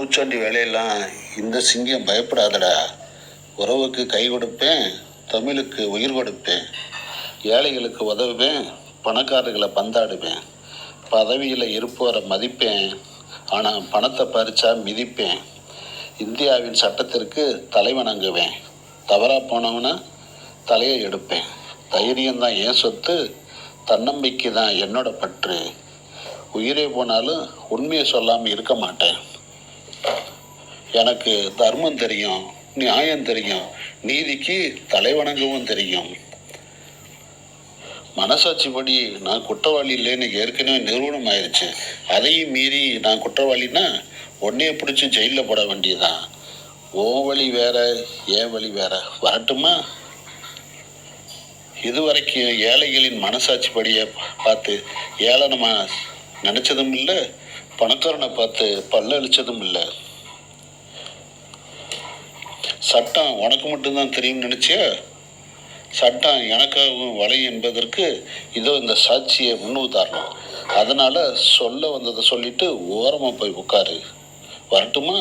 பூச்சாண்டி வேலையெல்லாம் இந்த சிங்கம் பயப்படாதடா. உறவுக்கு கை கொடுப்பேன், தமிழுக்கு உயிர் கொடுப்பேன், ஏழைகளுக்கு உதவுவேன், பணக்காரர்களை பந்தாடுவேன், பதவியில் இருப்பவரை மதிப்பேன், ஆனால் பணத்தை பறிச்சா மிதிப்பேன், இந்தியாவின் சட்டத்திற்கு தலைவணங்குவேன், தவறாக போனவனா தலையை எடுப்பேன், தைரியம்தான் என் சொத்து, தன்னம்பிக்கை தான் என்னோட பற்று, உயிரே போனாலும் உண்மையை சொல்லாமல் இருக்க மாட்டேன். எனக்கு தர்மம் தெரியும், நியாயம் தெரியும், நீதிக்கு தலைவணங்கவும் தெரியும். மனசாட்சிப்படி நான் குற்றவாளி இல்லைன்னு ஏற்கனவே நிறுவனம் ஆயிடுச்சு. அதையும் மீறி நான் குற்றவாளின்னா உன்னைய பிடிச்சி ஜெயிலில் போட வேண்டியதுதான். ஓ வழி வேற, ஏன் வழி வேற. வரட்டுமா? இதுவரைக்கும் ஏழைகளின் மனசாட்சிப்படியை பார்த்து ஏளனமாக நினச்சதும் இல்லை, பணக்காரனை பார்த்து பல்ல அழிச்சதும் இல்லை. சட்டம் உனக்கு மட்டும்தான் தெரியும்னு நினச்சியா? சட்டம் எனக்காகவும் வலை என்பதற்கு இதோ இந்த சாட்சியை முன் உதாரணம். அதனால் சொல்ல வந்ததை சொல்லிட்டு ஓரமாக போய் உட்காரு. வரட்டுமா?